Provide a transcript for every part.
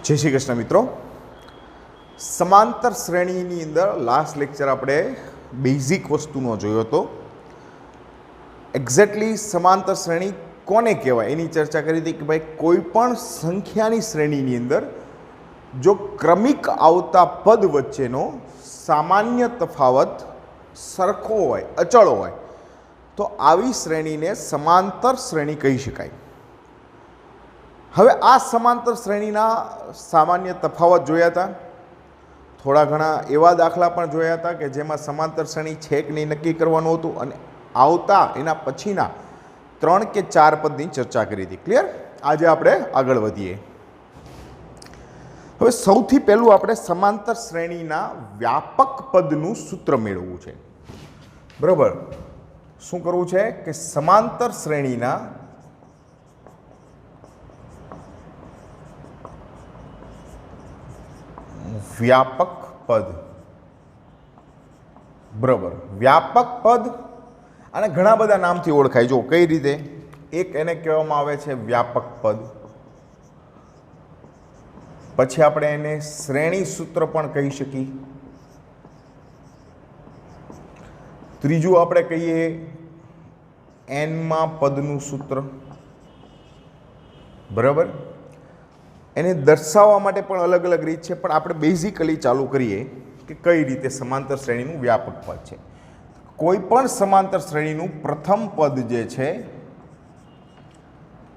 જય શ્રી કૃષ્ણ મિત્રો, સમાંતર શ્રેણીની અંદર લાસ્ટ લેક્ચર આપણે બેઝિક વસ્તુનો જોયો હતો. એક્ઝેક્ટલી સમાંતર શ્રેણી કોને કહેવાય એની ચર્ચા કરી હતી કે ભાઈ કોઈ પણ સંખ્યાની શ્રેણીની અંદર જો ક્રમિક આવતા પદ વચ્ચેનો સામાન્ય તફાવત સરખો હોય, અચળ હોય, તો આવી શ્રેણીને સમાંતર શ્રેણી કહી શકાય. હવે આ સમાંતર શ્રેણીના સામાન્ય તફાવત જોયા હતા. થોડા ઘણા એવા દાખલા પણ જોયા હતા કે જેમાં સમાંતર શ્રેણી છે કે નહીં નક્કી કરવાનું હતું અને આવતા એના પછીના 3 કે 4 પદની ચર્ચા કરી હતી. ક્લિયર? આજે આપણે આગળ વધીએ. હવે સૌથી પહેલું આપણે સમાંતર શ્રેણીના વ્યાપક પદનું સૂત્ર મેળવવું છે. બરાબર? શું કરવું છે કે સમાંતર શ્રેણીના વ્યાપક પદ. બરાબર, વ્યાપક પદ અને ઘણા બધા નામથી ઓળખાય. જો કઈ રીતે, એક એને કહેવામાં આવે છે વ્યાપક પદ, પછી આપણે એને શ્રેણી સૂત્ર પણ કહી શકીએ. ત્રીજું આપણે કહીએ એનમાં પદનું સૂત્ર. બરાબર, એને દર્શાવવા માટે પણ અલગ અલગ રીત છે, પણ આપણે બેઝિકલી ચાલુ કરીએ કે કઈ રીતે સમાંતર શ્રેણીનું વ્યાપક પદ છે. કોઈ પણ સમાંતર શ્રેણીનું પ્રથમ પદ જે છે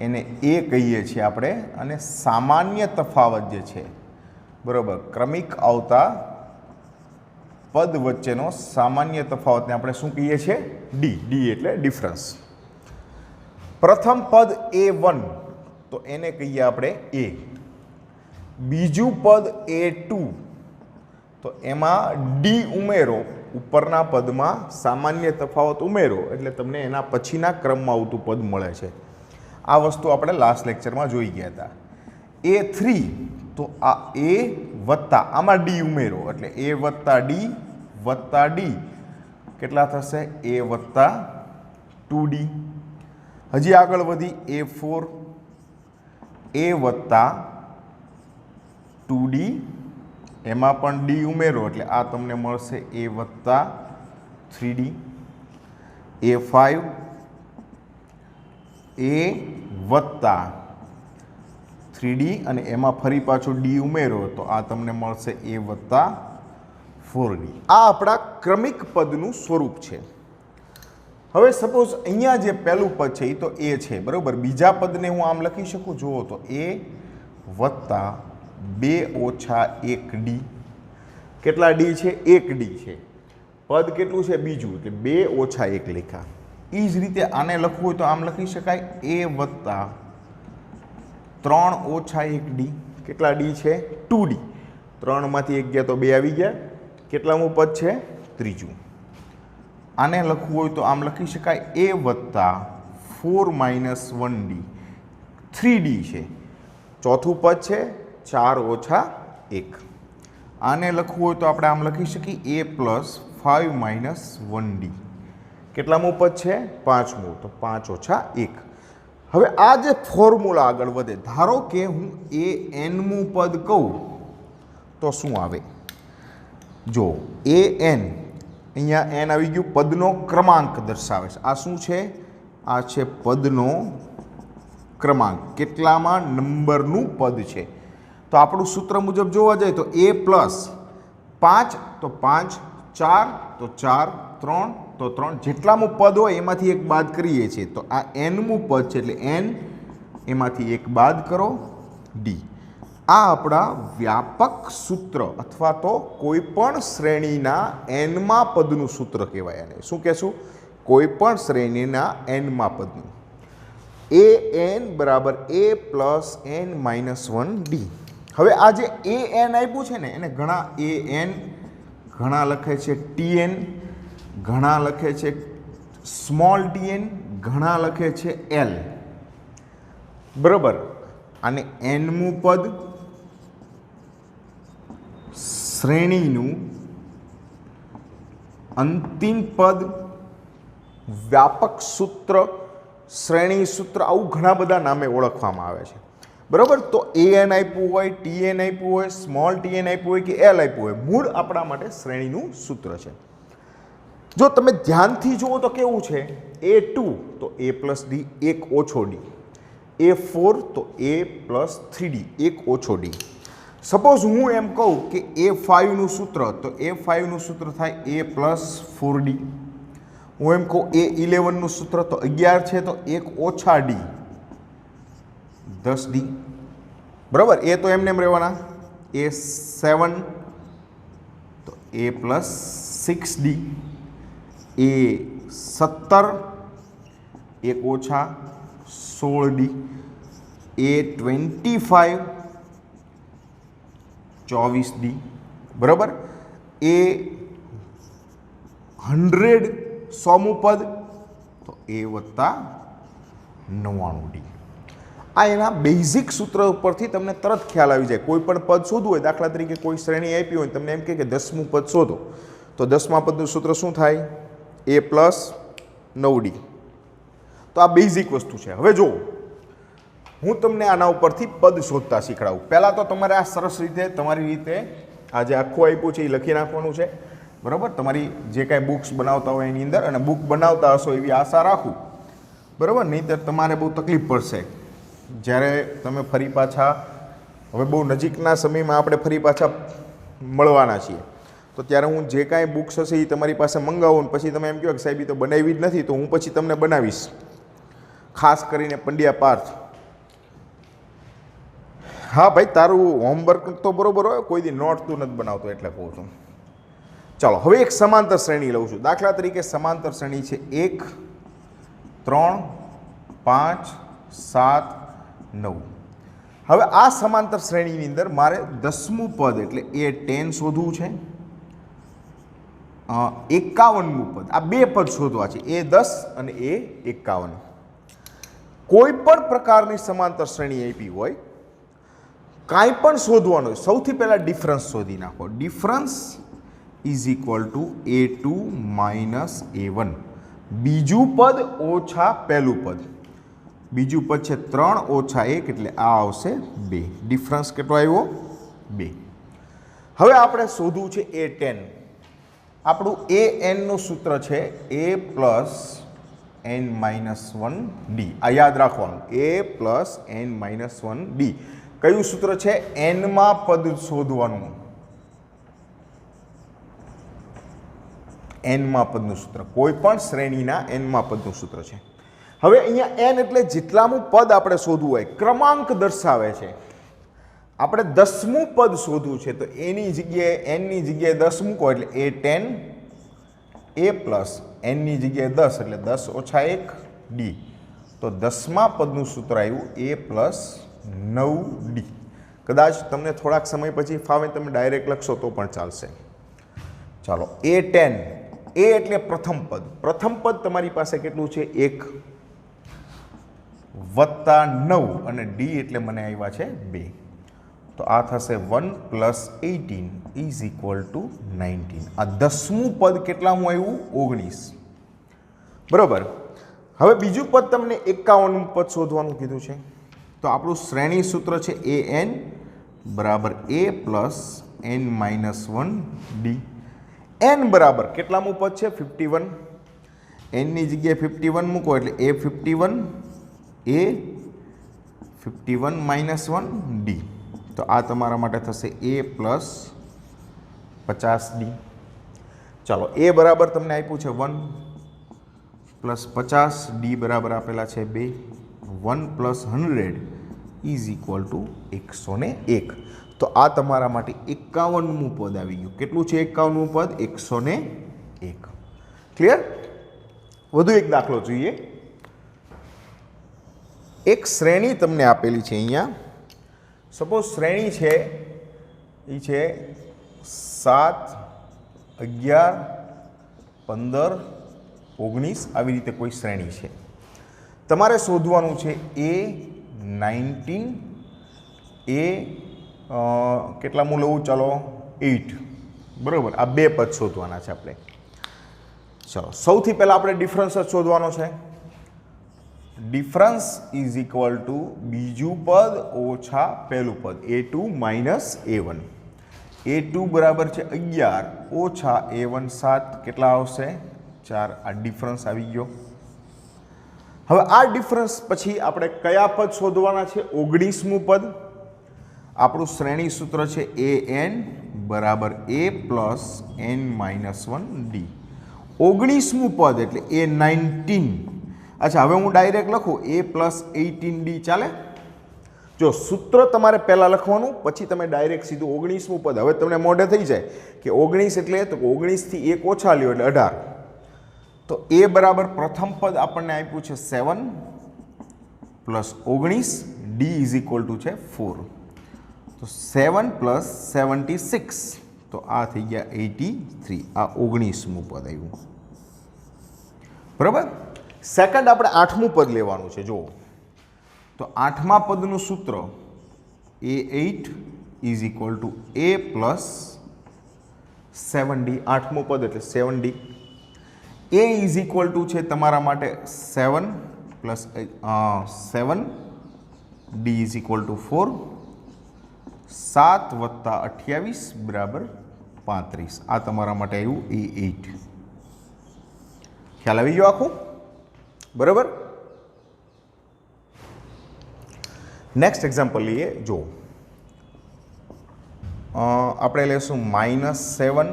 એને એ કહીએ છીએ આપણે, અને સામાન્ય તફાવત જે છે, બરાબર, ક્રમિક આવતા પદ વચ્ચેનો સામાન્ય તફાવતને આપણે શું કહીએ છીએ? ડી. ડી એટલે ડિફરન્સ. પ્રથમ પદ A1 તો એને કહીએ આપણે એ. બીજું પદ A2 તો એમાં ડી ઉમેરો, ઉપરના પદમાં સામાન્ય તફાવત ઉમેરો એટલે તમને એના પછીના ક્રમમાં આવતું પદ મળે છે. આ વસ્તુ આપણે લાસ્ટ લેક્ચરમાં જોઈ ગયા હતા. A3 તો આ A વત્તા આમાં ડી ઉમેરો એટલે A વત્તા ડી વત્તા ડી કેટલા થશે? A વત્તા 2D. હજી આગળ વધી A4 A વત્તા 2D, એમાં પણ ડી ઉમેરો એટલે આ તમને મળશે A વત્તા 3D. A5 A વત્તા 3D અને એમાં ફરી પાછું ડી ઉમેરો તો આ તમને મળશે A વત્તા 4D. આ આપણા ક્રમિક પદનું સ્વરૂપ છે. હવે સપોઝ અહીંયા જે પહેલું પદ છે એ તો A છે, બરાબર. બીજા પદને હું આમ લખી શકું, જુઓ તો A વત્તા 2 ઓછા 1D. કેટલા ડી છે? 1D છે. પદ કેટલું છે? બીજું, એટલે 2 ઓછા 1 લખ્યા. એ જ રીતે આને લખવું હોય તો આમ લખી શકાય A વત્તા 3 ઓછા 1D. કેટલા ડી છે? 2D. 3 માંથી 1 ગયા તો 2 આવી ગયા. કેટલામું પદ છે? ત્રીજું. આને લખવું હોય તો આમ લખી શકાય A વત્તા 4 માઇનસ 1D. 3D છે. ચોથું પદ છે 4 ઓછા 1. આને લખવું હોય તો આપણે આમ લખી શકીએ A પ્લસ 5 માઇનસ 1D. કેટલામું પદ છે? પાંચમું, તો 5 ઓછા 1. હવે આ જે ફોર્મ્યુલા આગળ વધે, ધારો કે હું AN-મું પદ કહું તો શું આવે? જો AN, અહીંયા N આવી ગયું, પદનો ક્રમાંક દર્શાવે છે. આ શું છે? આ છે પદનો ક્રમાંક, કેટલામાં નંબરનું પદ છે. તો આપણું સૂત્ર મુજબ જોવા જાય તો A પ્લસ 5 તો 5, 4 તો 4, 3 તો 3, જેટલામું પદ હોય એમાંથી એક બાદ કરીએ છીએ તો આ N-મું પદ છે એટલે N, એમાંથી એક બાદ કરો D. આ આપણા વ્યાપક સૂત્ર અથવા તો કોઈ પણ શ્રેણીના N-માં પદનું સૂત્ર કહેવાય. આને શું કહેશું? કોઈ પણ શ્રેણીના N-માં પદનું. AN બરાબર A plus N minus 1D. હવે આ જે AN આપ્યું છે ને એને ઘણા AN, ઘણા લખે છે TN, ઘણા લખે છે સ્મોલ TN, ઘણા લખે છે L. બરાબર, આને N-મું પદ, શ્રેણીનું અંતિમ પદ, વ્યાપક સૂત્ર, શ્રેણી સૂત્ર, આવું ઘણા બધા નામે ઓળખવામાં આવે છે. બરાબર. તો an આપ્યું હોય, tn આપ્યું હોય, સ્મોલ tn આપ્યું હોય કે l આપ્યું હોય, મૂળ આપણા માટે શ્રેણીનું સૂત્ર છે. જો તમે ધ્યાનથી જુઓ તો કેવું છે, a2 તો a પ્લસ ડી, એક ઓછો ડી, a4 તો a પ્લસ 3d, એક ઓછો ડી. સપોઝ હું એમ કહું કે a5નું સૂત્ર, તો a5નું સૂત્ર થાય a પ્લસ 4d. હું એમ કહું a11નું સૂત્ર, તો 11 છે તો એક ઓછા ડી, 10d. બરાબર. એ તો એમને એમ રહેવાના. a7 તો a પ્લસ 6d, a17 એક ઓછા 16d, a25 24d. બરાબર. a100 100મું પદ, તો a વત્તા 99d. આ એના બેઝિક સૂત્ર ઉપરથી તમને તરત ખ્યાલ આવી જાય. કોઈ પણ પદ શોધવું હોય, દાખલા તરીકે કોઈ શ્રેણી આપી હોય, તમને એમ કહે કે 10મું પદ શોધો, તો 10મા પદનું સૂત્ર શું થાય? a plus 9d. તો આ બેઝિક વસ્તુ છે. હવે જુઓ, હું તમને આના ઉપરથી પદ શોધતા શીખડાવું. પહેલાં તો તમારે આ સરસ રીતે તમારી રીતે આ જે આખું આપ્યું છે એ લખી નાખવાનું છે. બરાબર. તમારી જે કાંઈ બુક્સ બનાવતા હોય એની અંદર, અને બુક બનાવતા હશો એવી આશા રાખું. બરાબર. નહીંતર તમારે બહુ તકલીફ પડશે જ્યારે તમે ફરી પાછા, હવે બહુ નજીકના સમયમાં આપણે ફરી પાછા મળવાના છીએ, તો ત્યારે હું જે કાંઈ બુક્સ હશે એ તમારી પાસે મંગાવું, પછી તમે એમ કહો કે સાહેબ એ તો બનાવી જ નથી, તો હું પછી તમને બનાવીશ. ખાસ કરીને પંડ્યા પાર્થ. હા ભાઈ, તારું હોમવર્ક તો બરોબર હોય, કોઈ દી નોટ તું નથી બનાવતો એટલે કહું છું. ચાલો, હવે એક સમાંતર શ્રેણી લઉં છું. દાખલા તરીકે સમાંતર શ્રેણી છે 1 3 5 7 9. હવે આ સમાંતર શ્રેણીની અંદર મારે 10મું પદ એટલે a10 શોધવું છે, 51મું પદ, આ બે પદ શોધવા છે, a10 અને a51. કોઈ પણ પ્રકારની સમાંતર શ્રેણી આપી હોય, કાંઈ પણ શોધવાનું હોય, સૌથી પહેલાં ડિફરન્સ શોધી નાખો. Difference is equal to a2 minus a1. બીજું પદ ઓછા પહેલું પદ. બીજું પદ છે 3 ઓછા 1 એટલે આ આવશે 2. ડિફરન્સ કેટલો આવ્યો? 2. હવે આપણે શોધવું છે a10. આપણું anનું સૂત્ર છે a plus n minus 1d. આ યાદ રાખવાનું, a plus n minus 1d. કયું સૂત્ર છે? n માં પદ શોધવાનું. n માં પદનું સૂત્ર, કોઈ પણ શ્રેણીના n માં પદનું સૂત્ર છે. હવે અહીંયા n એટલે જેટલામું પદ આપણે શોધવું હોય, ક્રમાંક દર્શાવે છે. આપણે 10મું પદ શોધવું છે, તો એની જગ્યાએ n ની જગ્યાએ 10 મૂકો એટલે a10, a પ્લસ n ની જગ્યાએ 10 એટલે 10 ઓછા 1 d. તો 10મા પદનું સૂત્ર આવ્યું a પ્લસ 9d. કદાચ તમને થોડાક સમય પછી ફાવે તમે ડાયરેક્ટ લખશો તો પણ ચાલશે. ચાલો, a10, a એટલે પ્રથમ પદ. પ્રથમ પદ તમારી પાસે કેટલું છે? 1 વત્તા 9 અને d એટલે મને આવ્યા છે 2. તો આ થશે 1 પ્લસ 18 ઇઝ ઇક્વલ ટુ 19. આ 10મું પદ કેટલામું આવ્યું? 19. બરાબર. હવે બીજું પદ તમને 51મું પદ શોધવાનું કીધું છે. તો આપણું શ્રેણી સૂત્ર છે an બરાબર a plus n minus 1d. n બરાબર કેટલામું પદ છે? 51. n ની જગ્યાએ 51 મૂકો એટલે a51, a51 માઇનસ 1d. તો આ તમારા માટે થશે a પ્લસ 50d. ચાલો, a બરાબર તમને આપ્યું છે 1 પ્લસ 50, d બરાબર આપેલા છે 2. 1 પ્લસ 100 ઇઝ ઇક્વલ ટુ 101. તો આ તમારા માટે 51મું પદ આવી ગયું. કેટલું છે 51મું પદ? 101. ક્લિયર? વધુ એક દાખલો જોઈએ. એક શ્રેણી તમને આપેલી છે અહીંયા. સપોઝ શ્રેણી છે એ છે 7 11 15 19 આવી રીતે કોઈ શ્રેણી છે. તમારે શોધવાનું છે a19, કેટલામું લઉં? ચાલો 8. બરાબર. આ બે પદ શોધવાના છે આપણે. ચલો, સૌથી પહેલાં આપણે ડિફરન્સ જ શોધવાનો છે. ડિફરન્સ ઇઝ ઇક્વલ ટુ બીજું પદ ઓછા પહેલું પદ A2 માઇનસ A1. A2 બરાબર છે 11 ઓછા A1 7. કેટલા આવશે? 4. આ ડિફરન્સ આવી ગયો. હવે આ ડિફરન્સ પછી આપણે કયા પદ શોધવાના છે? 19મું પદ. આપણું શ્રેણી સૂત્ર છે an બરાબર a plus n minus 1d. 19મું પદ એટલે A19. અચ્છા, હવે હું ડાયરેક્ટ લખું a પ્લસ 18d. ચાલે? જો સૂત્ર તમારે પહેલાં લખવાનું, પછી તમે ડાયરેક્ટ સીધું 19મું પદ. હવે તમને મોઢે થઈ જાય કે 19 એટલે તો 19થી 1 ઓછા લ્યો એટલે 18. તો a બરાબર પ્રથમ પદ આપણને આપ્યું છે 7 plus 19, d is equal to છે 4. તો 7 પ્લસ 76, તો આ થઈ ગયા 83. આ 19મું પદ આવ્યું. બરાબર. સેકન્ડ આપણે 8મું પદ લેવાનું છે. જુઓ તો 8મા પદનું સૂત્ર A8 is equal to a plus 7d. 8મું પદ એટલે 7d. a is equal to છે તમારા માટે 7 plus 7, d is equal to 4. 7 વત્તા 28 બરાબર 35. આ તમારા માટે આવ્યું A8. ખ્યાલ આવી ગયો આખું? બરાબર. નેક્સ્ટ એક્ઝામ્પલ લઈએ. જો આપણે લેશું -7,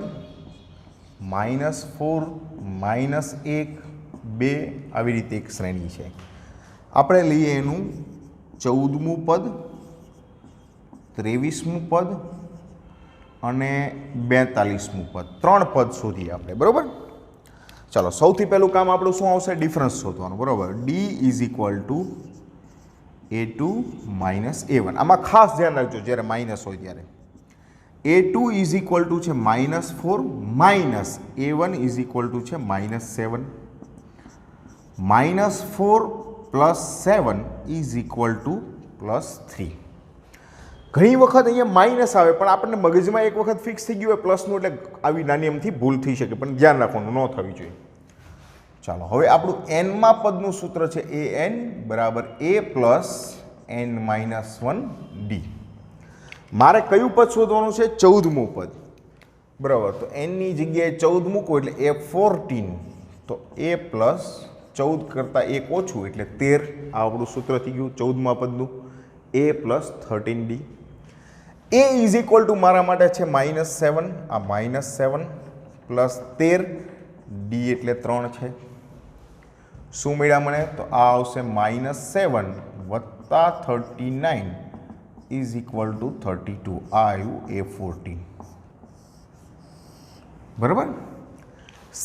-4, -1, 2 આવી રીતે એક શ્રેણી છે. આપણે લઈએ એનું 14મું પદ, 23મું પદ અને 42મું પદ. 3 પદ શોધીએ આપણે. બરાબર. ચાલો, સૌથી પહેલું કામ આપણું શું આવશે? ડિફરન્સ શોધવાનું. બરાબર. d is equal to A2 minus A1. આમાં ખાસ ધ્યાન રાખજો જ્યારે માઇનસ હોય ત્યારે. A2 ઇઝ ઇક્વલ ટુ છે -4 minus A1 is equal to છે -7. -4 પ્લસ 7 ઇઝ ઇક્વલ ટુ +3. ઘણી વખત અહીંયા માઇનસ આવે પણ આપણને મગજમાં એક વખત ફિક્સ થઈ ગયું હોય પ્લસનું, એટલે આવી નાની એમથી ભૂલ થઈ શકે, પણ ધ્યાન રાખવાનું, ન થવી જોઈએ. ચાલો, હવે આપણું nમા પદનું સૂત્ર છે an બરાબર a plus n minus 1d. મારે કયું પદ શોધવાનું છે? 14મું પદ. બરાબર. તો nની જગ્યાએ 14 મૂકો એટલે A14. તો a પ્લસ 14 કરતાં 1 ઓછું એટલે 13. આ આપણું સૂત્ર થઈ ગયું 14મા પદનું. a plus 13d. a is equal to મારા માટે છે -7. આ -7 પ્લસ 13, d એટલે 3 છે. શું મળ્યા મને? તો આ આવશે -7 વત્તા 39 ઇઝ ઇક્વલ ટુ 32. આ આવ્યું A14. બરાબર.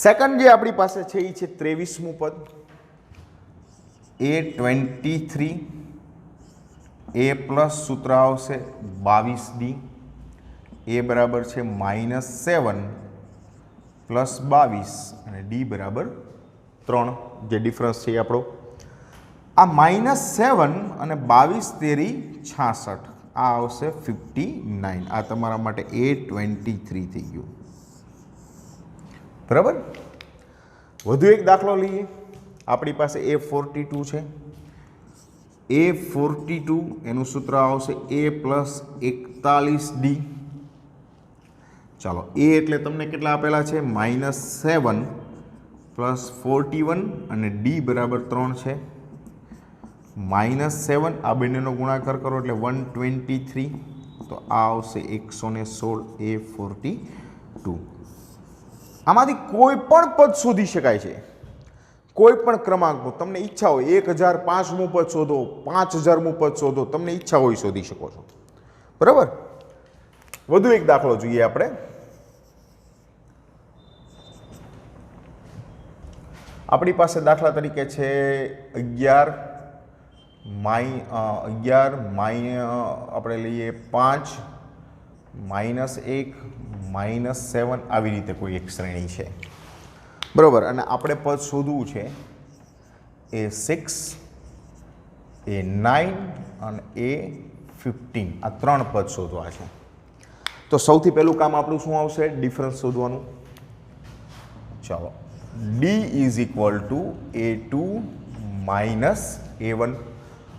સેકન્ડ જે આપણી પાસે છે એ છે 23મું પદ. A23. a પ્લસ સૂત્ર આવશે 22d. a બરાબર છે -7 પ્લસ 22 અને d બરાબર 3. જે ડિફરન્સ છે એ આપણો આ -7 અને 22 તેરી 66. આ આવશે 59. આ તમારા માટે A23 થઈ ગયું. બરાબર. વધુ એક દાખલો લઈએ. આપણી પાસે A42 છે. A42 એનું સૂત્ર આવશે a પ્લસ 41d. ચાલો, a એટલે તમને કેટલા આપેલા છે? -7 પ્લસ 41 અને d બરાબર 3 છે. -7 આ બંનેનો ગુણાકાર કરો એટલે 123. તો આ આવશે 116 A42. આમાંથી કોઈ પણ પદ શોધી શકાય છે, કોઈ પણ ક્રમાંકનું. તમને ઈચ્છા હોય 1005મું પદ શોધો, 5000મું પદ શોધો, તમને ઈચ્છા હોય શોધી શકો છો. બરાબર. વધુ એક દાખલો જોઈએ આપણે. આપણી પાસે દાખલા તરીકે છે 11 આપણે લઈએ 5 -1 -7 આવી રીતે કોઈ એક શ્રેણી છે. બરાબર. અને આપણે પદ શોધવું છે A6, A9 અને A15. આ 3 પદ શોધવા છે. તો સૌથી પહેલું કામ આપણું શું આવશે? ડિફરન્સ શોધવાનું. ચાલો, d is equal to A2 minus a1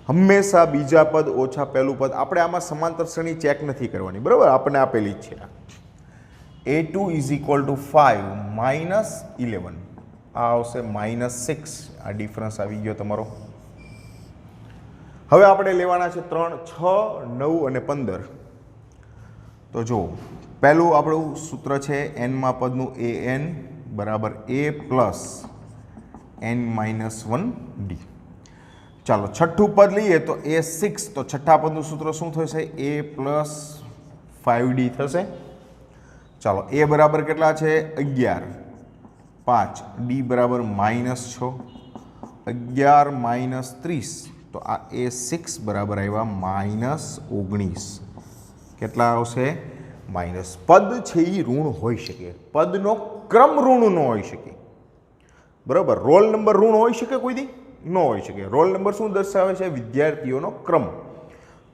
હંમેશા બીજા પદ ઓછા પહેલું પદ આપણે આમાં સમાંતર શ્રેણી ચેક નથી કરવાની બરાબર આપણને આપેલી જ છે a2 is equal to 5 minus 11 આ આવશે -6 આ ડિફરન્સ આવી ગયો તમારો હવે આપણે લેવાના છે 3 6 9 અને 15 તો જો પહેલું આપણું સૂત્ર છે n માં પદનું an બરાબર a પ્લસ n-1d ચાલો છઠ્ઠું પદ લઈએ તો a6 તો છઠ્ઠા પદનું સૂત્ર શું થશે a પ્લસ 5d થશે ચાલો a બરાબર કેટલા છે 11 5 d બરાબર -6 11 -30 તો આ a6 બરાબર આવ્યા -19 કેટલા આવશે માઇનસ પદ છે એ ઋણ હોઈ શકે પદનો ક્રમ ઋણ ન હોઈ શકે બરાબર રોલ નંબર ઋણ હોઈ શકે કોઈ દી ન હોઈ શકે રોલ નંબર શું દર્શાવે છે વિદ્યાર્થીઓનો ક્રમ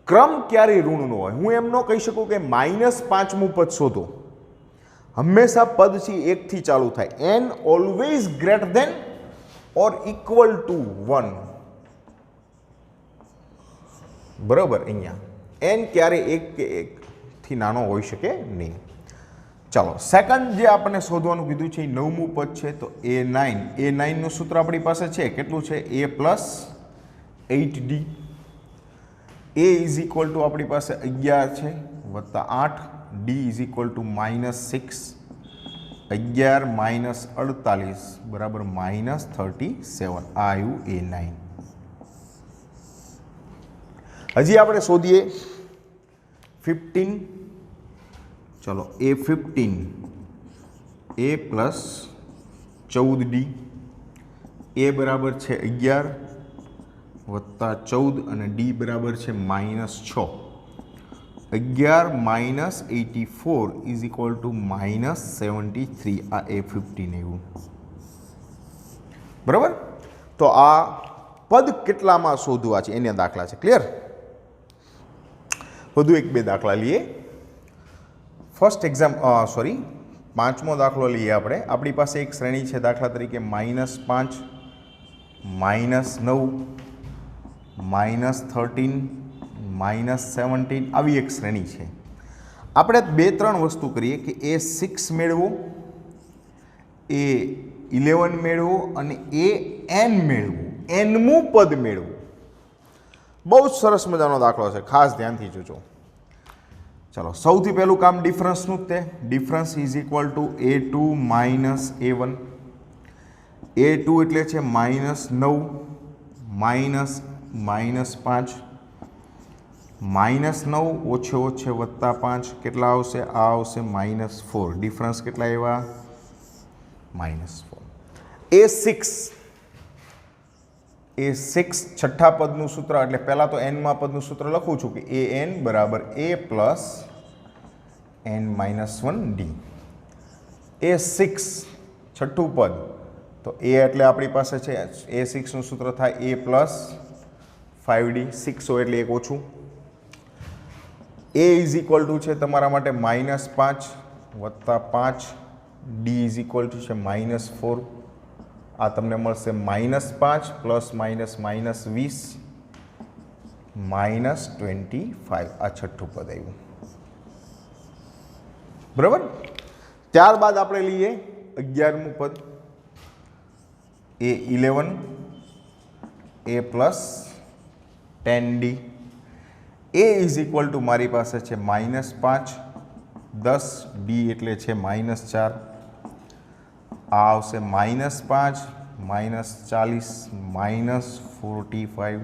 ક્રમ ક્યારેય ઋણ ન હોય હું એમ ન કહી શકું કે -5મું પદ શોધો હંમેશા પદ છે 1 થી ચાલુ થાય n always greater than or equal to 1 બરાબર અહીંયા n ક્યારે 1 કે 1 થી નાનો હોઈ શકે નહીં ચાલો સેકન્ડ જે આપણને શોધવાનું કીધું છે એ 9મું પદ છે તો a9 નું સૂત્ર આપણી પાસે છે કેટલું છે a plus 8d a is equal to આપણી પાસે 11 છે વત્તા 8 d ઇઝ ઇક્વલ ટુ -6 11 -48 બરાબર -37 આ આવ્યું a9 હજી આપણે શોધીએ 15 ચલો a15 a plus 14d a બરાબર છે 11 વત્તા 14 અને d બરાબર છે -6 11 -84 ઇઝ ઇક્વલ ટુ -73 આ a15 એવું બરાબર તો આ પદ કેટલામાં શોધવા છે એના દાખલા છે ક્લિયર વધુ એક બે દાખલા લઈએ ફર્સ્ટ પાંચમો દાખલો લઈએ આપણે આપણી પાસે એક શ્રેણી છે દાખલા તરીકે -5 -9 -13 -17 આવી એક શ્રેણી છે આપણે 2-3 વસ્તુ કરીએ કે a6 મેળવો a11 મેળવો અને an મેળવો nમું પદ મેળવો બહુ જ સરસ મજાનો દાખલો છે ખાસ ધ્યાનથી જોજો ચાલો સૌથી પહેલું કામ ડિફરન્સનું જ તે difference is equal to a2 a1 a2 એટલે છે -9 -5 ઓછે ઓછે વત્તા 5 કેટલા આવશે આ આવશે -4 ડિફરન્સ કેટલા આવ્યા -4 a6 છઠ્ઠા પદનું સૂત્ર એટલે પહેલાં તો n માં પદનું સૂત્ર લખું છું કે an બરાબર a પ્લસ n-1d a6 છઠ્ઠું પદ તો a એટલે આપણી પાસે છે a6નું સૂત્ર થાય a પ્લસ 5d 6 હોય એટલે એક ઓછું a ઇઝ ઇક્વલ ટુ છે તમારા માટે -5 વત્તા 5 d ઇઝ ઇક્વલ ટુ છે -4 આ તમને મળશે -5 પ્લસ -20 -25 આ છઠ્ઠું પદ આવ્યું બરાબર ત્યારબાદ આપણે લઈએ 11મું પદ a11 a plus 10d a is equal to મારી પાસે છે -5 10 d એટલે છે -4 આ આવશે -5 -40 -45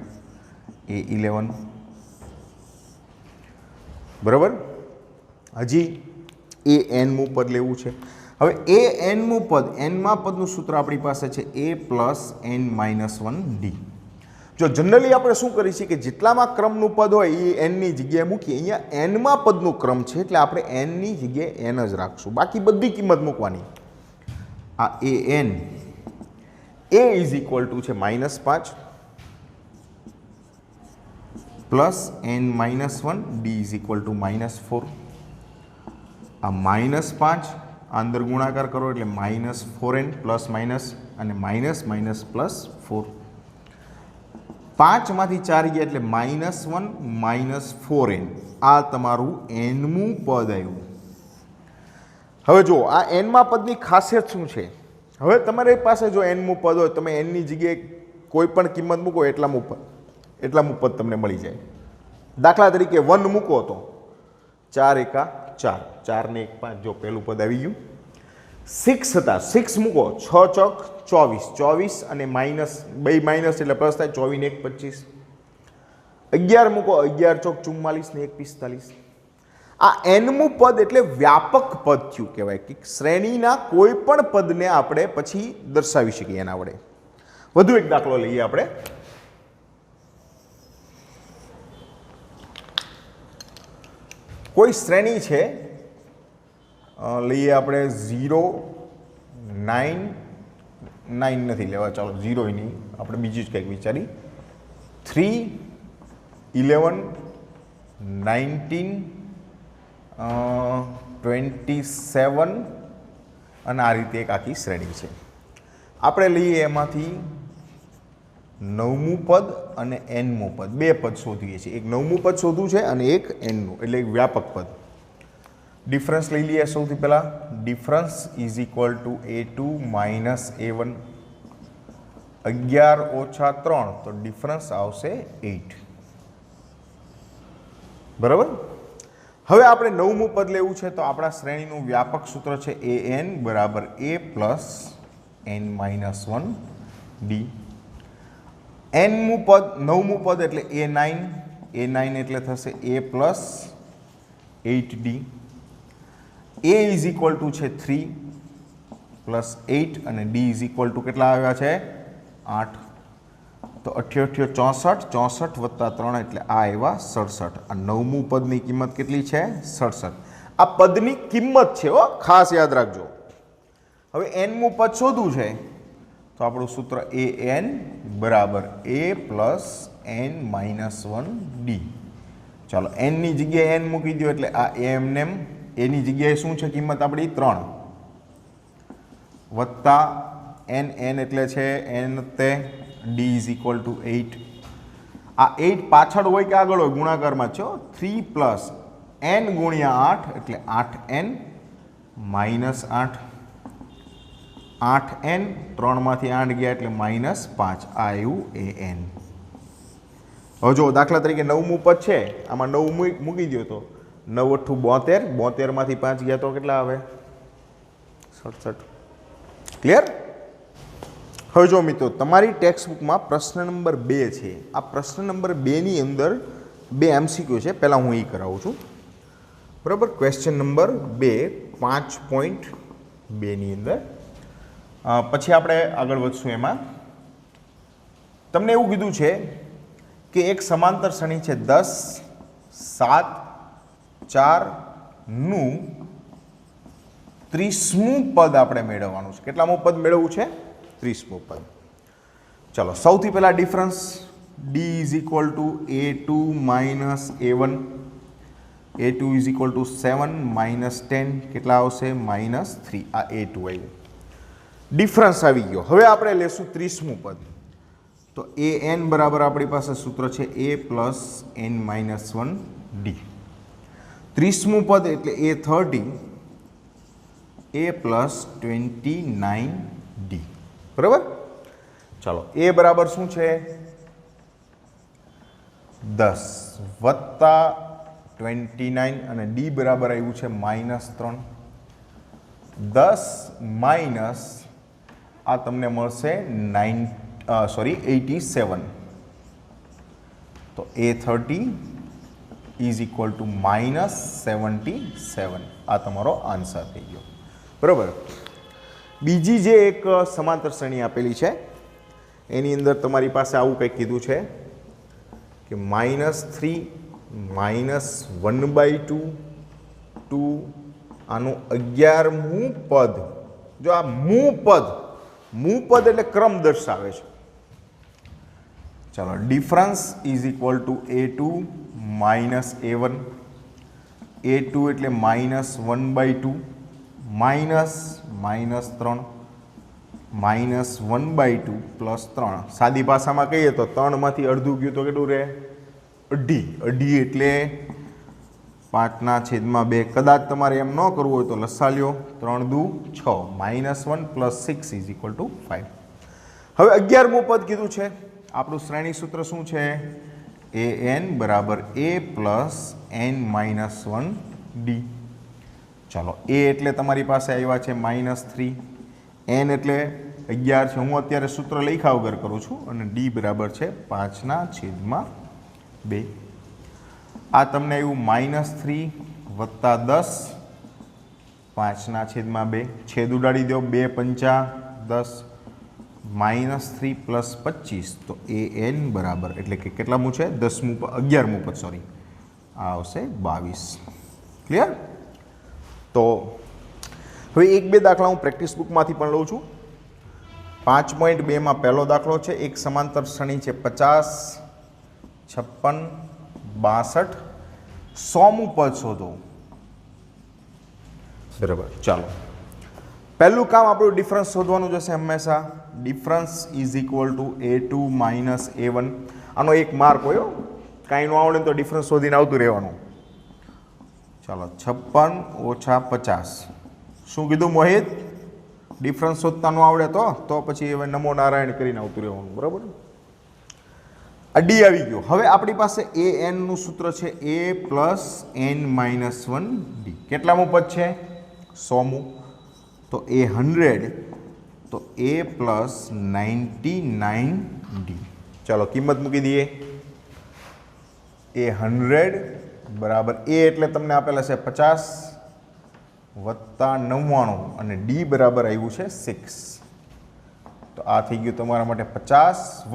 a11 બરાબર હજી an મું પદ લેવું છે હવે an મું પદ n માં પદનું સૂત્ર આપણી પાસે છે a પ્લસ n-1d જો જનરલી આપણે શું કરીએ છીએ કે જેટલામાં ક્રમનું પદ હોય એ n ની જગ્યાએ મૂકીએ અહીંયા n માં પદનું ક્રમ છે એટલે આપણે n ની જગ્યાએ n જ રાખશું બાકી બધી કિંમત મૂકવાની આ an a is equal to છે -5 plus n-1 d is equal to -4 આ -5 અંદર ગુણાકાર કરો એટલે -4n પ્લસ માઇનસ અને માઇનસ પ્લસ 4 5માંથી 4 ગયા એટલે -1 -4n. આ તમારું nમું પદ આવ્યું. હવે જો આ nમા પદની ખાસિયત શું છે? હવે તમારી પાસે જો nમું પદ હોય, તમે nની જગ્યાએ કોઈ પણ કિંમત મૂકો એટલામું પદ તમને મળી જાય. દાખલા તરીકે 1 મૂકો તો 4 એકા 4, 4 ને 1 5, જો પહેલું પદ આવી ગયું. 6 હતા, 6 મૂકો 6 ચોક 24 અને માઇનસ, બે માઇનસ એટલે પ્લસ થાય, 24 ને 1 25. 11 મૂકો 11 ચોક 44 ને 1 45. આ nમું પદ એટલે વ્યાપક પદ થયું કહેવાય કે શ્રેણીના કોઈ પણ પદને આપણે પછી દર્શાવી શકીએ એના વડે. વધુ એક દાખલો લઈએ આપણે. કોઈ શ્રેણી છે, લઈએ આપણે 0 9 9 નથી લેવા, ચાલો 0 નહીં, આપણે બીજી જ કંઈક વિચારી. 3 11 19 27 અને આ રીતે એક આખી શ્રેણી છે. આપણે લઈએ એમાંથી 9મું પદ અને nમું પદ, બે પદ શોધીએ છીએ. એક 9મું પદ શોધવું છે અને એક nનું, એટલે એક વ્યાપક પદ. ડિફરન્સ લઈ લઈએ સૌથી પહેલાં. Difference is equal to a2 minus a1. 11 ઓછા 3 તો ડિફરન્સ આવશે 8. બરાબર. હવે આપણે 9મું પદ લેવું છે તો આપણા શ્રેણીનું વ્યાપક સૂત્ર છે an બરાબર a plus n minus 1 d. nમું પદ, 9મું પદ એટલે a9 એટલે થશે a plus 8d. a is equal to છે 3 પ્લસ 8 અને d ઇઝ ઇક્વલ ટુ કેટલા આવ્યા છે 8. તો 88 64 વત્તા 3 એટલે આ આવ્યા 67. આ 9મું પદની કિંમત કેટલી છે 67. આ પદની કિંમત છે હો, ખાસ યાદ રાખજો. હવે nમું પદ શોધવું છે તો આપણું સૂત્ર an બરાબર a plus n minus 1 d. ચાલો nની જગ્યાએ n મૂકી દો એટલે આ એમને એની જગ્યાએ શું છે કિંમત આપણી 3 વત્તા n એટલે છે n તે d ઇઝ ઇક્વલ ટુ 8. આ 8 પાછળ હોય કે આગળ હોય ગુણાકારમાં છે. 3 પ્લસ n ગુણ્યા 8 એટલે 8n માઇનસ 8. 8n 3માંથી 8 ગયા એટલે માઇનસ 5. આ આવ્યું an. હવે જો દાખલા તરીકે 9મું પદ છે, આમાં 9 મૂકી દો તો 9 8 72, 72માંથી 5 ગયા તો કેટલા આવે 67. ક્લિયર. હવે જો મિત્રો તમારી ટેક્સ્ટબુકમાં પ્રશ્ન નંબર 2 છે. આ પ્રશ્ન નંબર 2 ની અંદર 2 MCQ છે. પહેલાં હું એ કરાવું છું. બરાબર. ક્વેશ્ચન નંબર 2 5.2 ની અંદર પછી આપણે આગળ વધશું. એમાં તમને એવું કીધું છે કે એક સમાંતર શ્રેણી છે 10 7 4 નું 30મું પદ આપણે મેળવવાનું છે. કેટલામું પદ મેળવવું છે 30મું પદ. ચાલો સૌથી પહેલા difference d is equal to a2 minus a1. a2 is equal to 7 minus 10 કેટલા આવશે માઇનસ 3. આ a2 આવ્યું. ડિફરન્સ આવી ગયો. હવે આપણે લેશું 30મું પદ. તો an બરાબર આપણી પાસે સૂત્ર છે a plus n minus 1 d. 30મું પદ એટલે a 30 a પ્લસ 29 d. બરાબર. ચાલો a બરાબર શું છે 10 વત્તા 29 અને d બરાબર આવ્યું છે માઇનસ 3. 10 માઇનસ આ તમને મળશે 87. તો a30 is equal to minus 77. આ તમારો આન્સર થઈ ગયો. બરાબર. બીજી જે એક સમાંતર શ્રેણી આપેલી છે એની અંદર તમારી પાસે આવું કંઈક કીધું છે કે -3 -1/2 2 આનું 11મું પદ. જો આ મું પદ એટલે ક્રમ દર્શાવે છે. ચાલો difference is equal to a2 minus a1. a2 એટલે -1/2 માઇનસ -3 -1/2 પ્લસ 3. સાદી ભાષામાં કહીએ તો 3માંથી અડધું ગયું તો કેટલું રહે? અઢી. અઢી એટલે 5/2. કદાચ તમારે એમ ન કરવું હોય તો લસા લ્યો. 3 દુ 6. -1 + 6 = 5. હવે 11મું પદ કીધું છે. આપણું શ્રેણી સૂત્ર શું છે? an = a + n-1d. ચાલો, a એટલે તમારી પાસે આવ્યા છે -3, n એટલે 11 છે. હું અત્યારે સૂત્ર લખ્યા વગર કરું છું અને d બરાબર છે 5/2. આ તમને આવ્યું -3 + 10 5/2. છેદ ઉડાડી દો. 2 પંચા 10. -3 + 25 તો an બરાબર એટલે કે કેટલામું છે? 11મું પદ, સોરી, આ આવશે 22. ક્લિયર? તો હવે 1-2 દાખલા હું પ્રેક્ટિસ બુકમાંથી પણ લઉં છું. 5.2માં પહેલો દાખલો છે. એક સમાંતર શ્રેણી છે 50, 56, 62. 100મું પદ શોધો. બરાબર, ચાલો. પહેલું કામ આપણું ડિફરન્સ શોધવાનું જશે હંમેશા. Difference = a2 - a1. આનો એક માર્ક હોય, કાંઈ ન આવડે તો ડિફરન્સ શોધીને આવતું રહેવાનું. ચાલો, 56 - 50. શું કીધું મોહિત? ડિફરન્સ શોધતા ન આવડે તો પછી હવે નમો નારાયણ કરીને આવતું રહેવાનું. બરાબર, આ ડી આવી ગયો. હવે આપણી પાસે an નું સૂત્ર છે a + n-1d. કેટલામું પદ છે? 100મું. તો a 100 તો a + 99d. ચાલો, કિંમત મૂકી દઈએ. a 100 બરાબર a એટલે તમને આપેલા છે 50 + 99 અને d બરાબર આવ્યું છે 6. તો આ થઈ ગયું તમારા માટે 50 +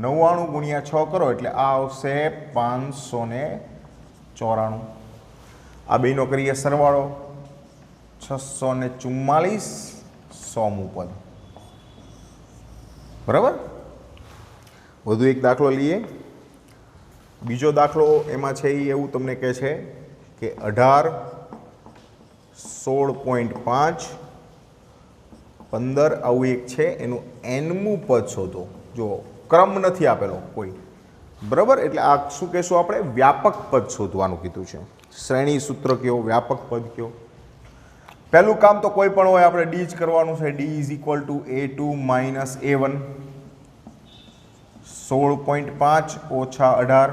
99 × 6 કરો એટલે આ આવશે 594. આ બેનો કરીએ સરવાળો. 644. 100મું પદ. બરાબર. વધુ એક દાખલો લઈએ. બીજો દાખલો એમાં છે એ એવું તમને કહે છે કે 18, 16.5, 15 આવું એક છે. એનું nમું પદ શોધો. જો ક્રમ નથી આપેલો કોઈ. બરાબર, એટલે આ શું કહેશું આપણે? વ્યાપક પદ શોધવાનું કીધું છે. શ્રેણી સૂત્ર કયો, વ્યાપક પદ કયો. પહેલું કામ તો કોઈ પણ હોય આપણે ડી જ કરવાનું છે. d = a2 - a1. 16.5 - 18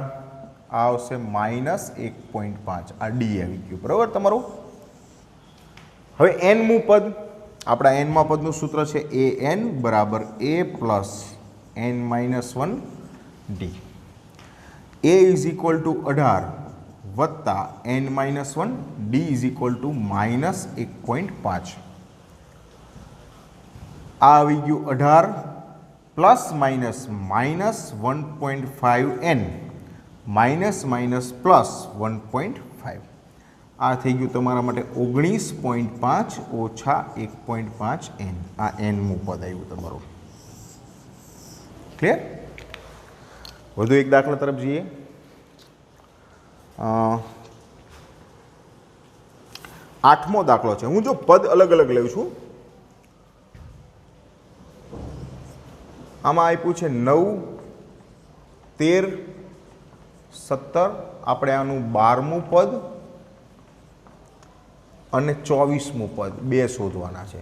આ આવશે -1.5. આ ડી આવી ગયું. બરાબર તમારું. હવે nમું પદ. આપણા nમા પદનું સૂત્ર છે an = a + n-1d. a = 18 + n-1, d = -1.5. આ આવી ગયું 18 ± -1.5n -1.5. આ થઈ ગયું તમારા માટે 19.5 - 1.5n. આ nમું પદ આવ્યું તમારું. ક્લિયર? વધુ એક દાખલા તરફ જઈએ. 8મો દાખલો છે. હું જો પદ અલગ અલગ લઉં છું. આમાં આપ્યું છે 9, 13, 17. આપણે આનું 12મું પદ અને 24મું પદ બે શોધવાના છે.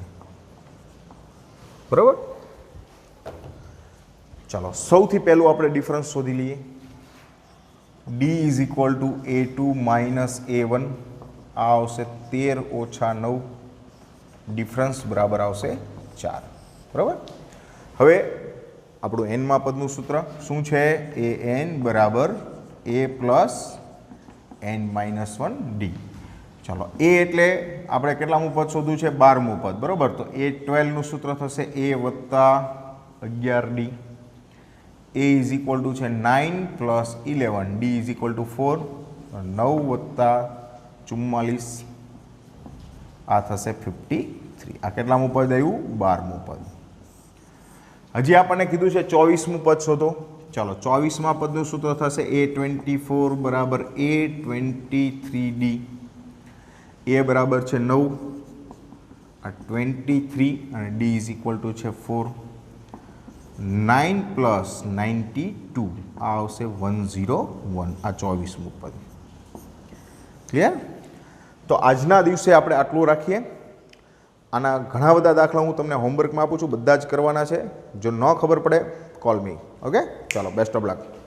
બરાબર. ચાલો, સૌથી પહેલું આપણે ડિફરન્સ શોધી લઈએ. d = a2 - a1. આ આવશે 13 - 9. ડિફરન્સ બરાબર આવશે 4. બરાબર. હવે આપણું nમા પદનું સૂત્ર શું છે? an = a + n-1d. ચાલો, a એટલે આપણે કેટલામું પદ શોધવું છે? 12મું પદ. બરાબર. તો a12 નું સૂત્ર થશે a + 11d. a = છે 9 + 11, d = 4. 9 + 44 આ થશે 53. આ કેટલામું પદ આવ્યું? 12મું પદ. હજી આપણને કીધું છે 24મું પદ શોધો. ચાલો, 24મા પદનું સૂત્ર થશે a24 = a23d. a બરાબર છે 9, આ 23 અને ડી ઇઝ ઇક્વલ ટુ છે 4. 9 પ્લસ 92 આ આવશે 101. આ 24મું પદ. ક્લિયર? તો આજના દિવસે આપણે આટલું રાખીએ. આના ઘણા બધા દાખલા હું તમને હોમવર્કમાં આપું છું, બધા જ કરવાના છે. જો ન ખબર પડે કોલ મી. ઓકે, ચાલો, બેસ્ટ ઓફ લક.